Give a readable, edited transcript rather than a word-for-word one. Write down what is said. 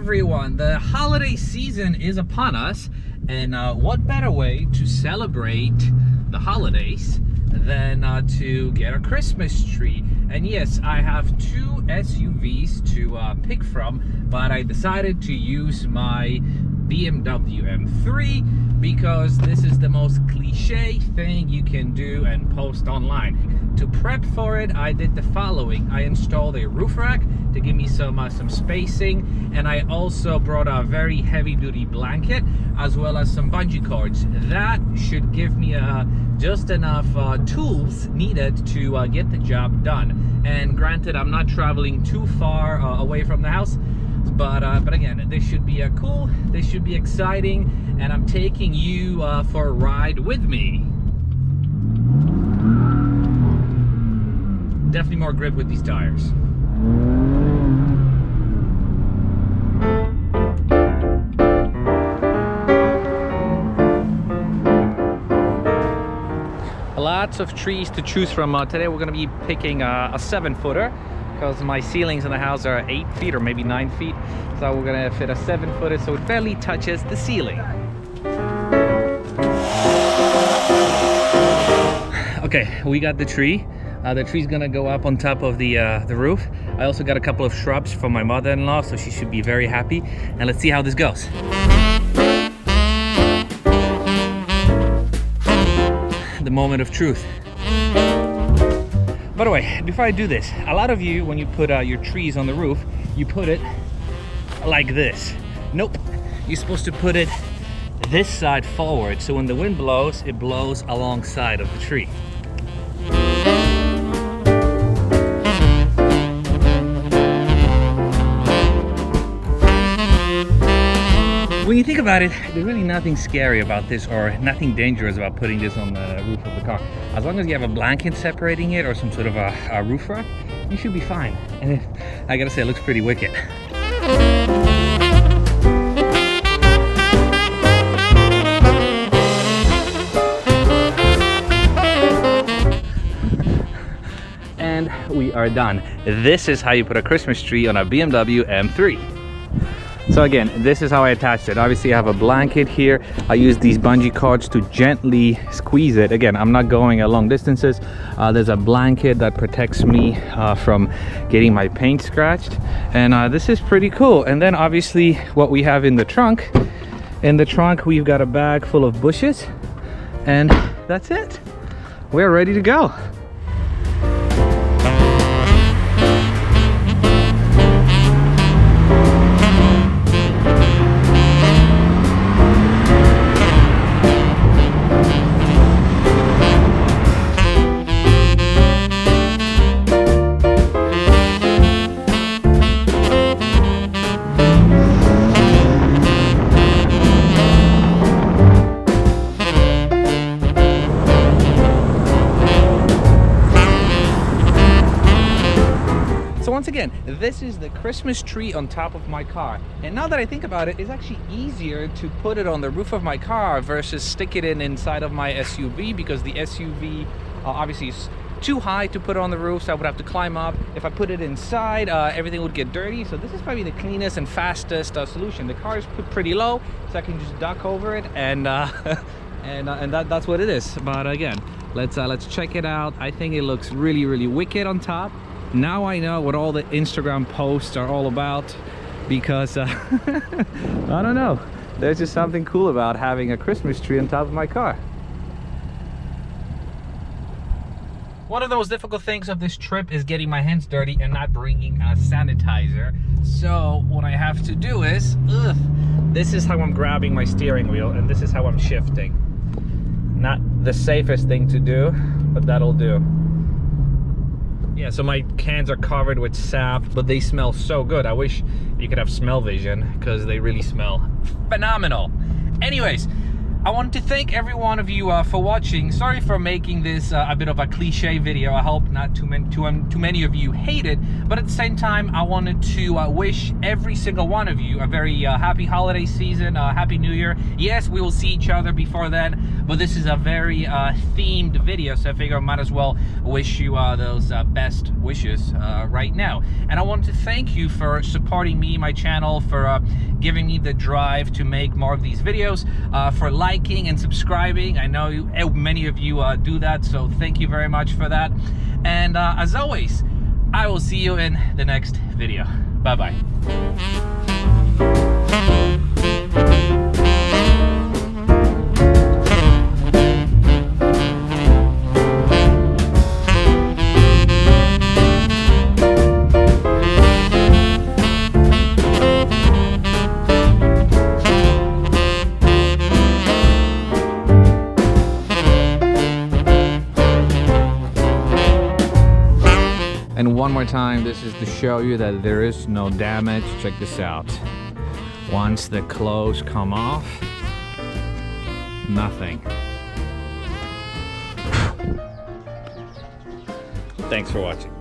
everyone, the holiday season is upon us, and what better way to celebrate the holidays than to get a Christmas tree. And yes, I have two SUVs to pick from, but I decided to use my BMW M3 because this is the most cliche thing you can do and post online. To prep for it, I did the following. I installed a roof rack to give me some spacing, and I also brought a very heavy-duty blanket as well as some bungee cords. That should give me just enough tools needed to get the job done. And granted, I'm not traveling too far away from the house, but again, this should be cool, this should be exciting, and I'm taking you for a ride with me. Definitely more grip with these tires. Lots of trees to choose from. Today we're going to be picking a 7-footer because my ceilings in the house are 8 feet or maybe 9 feet. So we're going to fit a 7-footer so it barely touches the ceiling. Okay, we got the tree. The tree's gonna go up on top of the roof. I also got a couple of shrubs from my mother-in-law, so she should be very happy. And let's see how this goes. The moment of truth. By the way, before I do this, a lot of you, when you put your trees on the roof, you put it like this. Nope, you're supposed to put it this side forward, so when the wind blows, it blows alongside of the tree. When you think about it, there's really nothing scary about this or nothing dangerous about putting this on the roof of the car. As long as you have a blanket separating it or some sort of a roof rack, you should be fine. And I gotta say, it looks pretty wicked. And we are done. This is how you put a Christmas tree on a BMW M3. So again, this is how I attached it. Obviously I have a blanket here. I use these bungee cords to gently squeeze it. Again, I'm not going long distances. There's a blanket that protects me from getting my paint scratched. And this is pretty cool. And then obviously what we have in the trunk. In the trunk, we've got a bag full of bushes. And that's it. We're ready to go. Once again, this is the Christmas tree on top of my car. And now that I think about it, it's actually easier to put it on the roof of my car versus stick it inside of my SUV, because the SUV obviously is too high to put it on the roof, so I would have to climb up. If I put it inside, everything would get dirty. So this is probably the cleanest and fastest solution. The car is put pretty low, so I can just duck over it, and that's what it is. But again, let's check it out. I think it looks really, really wicked on top. Now I know what all the Instagram posts are all about, because I don't know, there's just something cool about having a Christmas tree on top of my car. One of the most difficult things of this trip is getting my hands dirty and not bringing a sanitizer. So what I have to do is, this is how I'm grabbing my steering wheel, and this is how I'm shifting. Not the safest thing to do, but that'll do. Yeah, so my cans are covered with sap, but they smell so good. I wish you could have smell vision, because they really smell phenomenal. Anyways, I want to thank every one of you for watching. Sorry for making this a bit of a cliche video. I hope not too many of you hate it, but at the same time, I wanted to wish every single one of you a very happy holiday season, happy new year. Yes, we will see each other before then, but this is a very themed video, so I figure I might as well wish you those best wishes right now. And I want to thank you for supporting me, my channel, for giving me the drive to make more of these videos, for liking and subscribing. I know many of you do that, so thank you very much for that. And as always, I will see you in the next video. Bye-bye. And one more time, this is to show you that there is no damage. Check this out. Once the clothes come off, nothing. Thanks for watching.